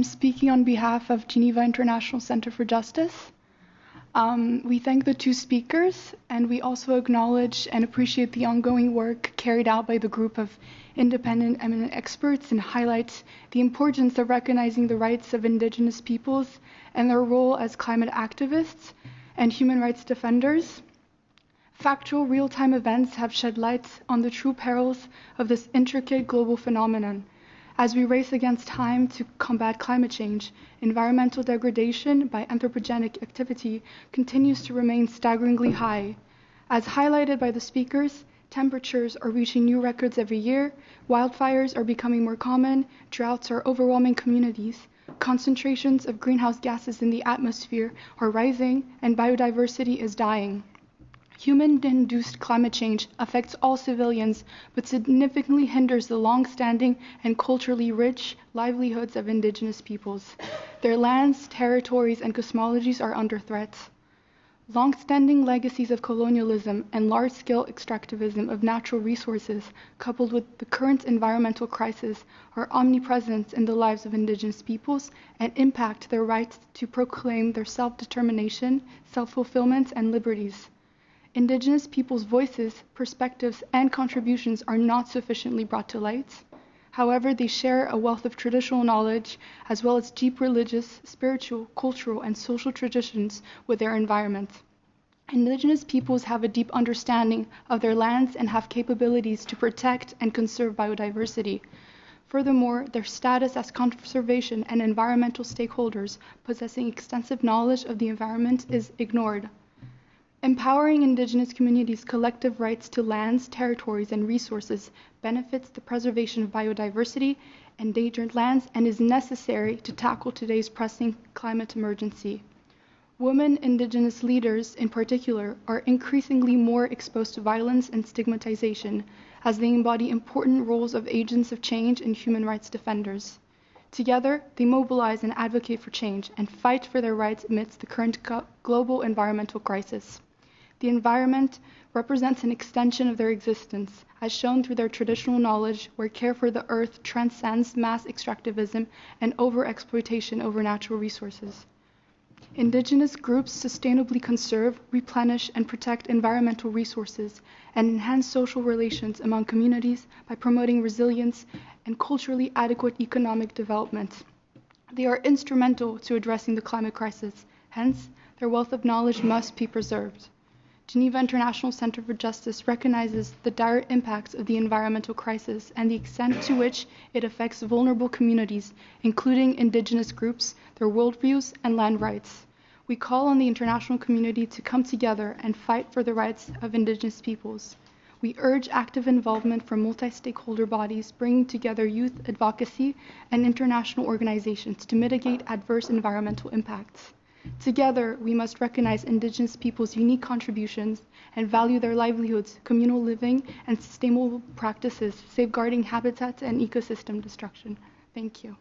speaking on behalf of Geneva International Centre for Justice. We thank the two speakers, and we also acknowledge and appreciate the ongoing work carried out by the group of independent eminent experts and highlight the importance of recognizing the rights of Indigenous peoples and their role as climate activists and human rights defenders. Factual real-time events have shed light on the true perils of this intricate global phenomenon. As we race against time to combat climate change, environmental degradation by anthropogenic activity continues to remain staggeringly high. As highlighted by the speakers, temperatures are reaching new records every year, wildfires are becoming more common, droughts are overwhelming communities, concentrations of greenhouse gases in the atmosphere are rising, and biodiversity is dying. Human-induced climate change affects all civilians, but significantly hinders the long-standing and culturally rich livelihoods of Indigenous peoples. Their lands, territories, and cosmologies are under threat. Long-standing legacies of colonialism and large-scale extractivism of natural resources, coupled with the current environmental crisis, are omnipresent in the lives of Indigenous peoples and impact their right to proclaim their self-determination, self-fulfillment, and liberties. Indigenous peoples' voices, perspectives, and contributions are not sufficiently brought to light. However, they share a wealth of traditional knowledge, as well as deep religious, spiritual, cultural, and social traditions with their environment. Indigenous peoples have a deep understanding of their lands and have capabilities to protect and conserve biodiversity. Furthermore, their status as conservation and environmental stakeholders possessing extensive knowledge of the environment is ignored. Empowering Indigenous communities' collective rights to lands, territories, and resources benefits the preservation of biodiversity, endangered lands, and is necessary to tackle today's pressing climate emergency. Women Indigenous leaders, in particular, are increasingly more exposed to violence and stigmatization, as they embody important roles of agents of change and human rights defenders. Together, they mobilize and advocate for change and fight for their rights amidst the current global environmental crisis. The environment represents an extension of their existence, as shown through their traditional knowledge, where care for the earth transcends mass extractivism and overexploitation over natural resources. Indigenous groups sustainably conserve, replenish, and protect environmental resources and enhance social relations among communities by promoting resilience and culturally adequate economic development. They are instrumental to addressing the climate crisis. Hence, their wealth of knowledge must be preserved. Geneva International Centre for Justice recognizes the dire impacts of the environmental crisis and the extent to which it affects vulnerable communities, including Indigenous groups, their worldviews, and land rights. We call on the international community to come together and fight for the rights of Indigenous peoples. We urge active involvement from multi-stakeholder bodies, bringing together youth advocacy and international organizations to mitigate adverse environmental impacts. Together, we must recognize Indigenous peoples' unique contributions and value their livelihoods, communal living, and sustainable practices, safeguarding habitats and ecosystem destruction. Thank you.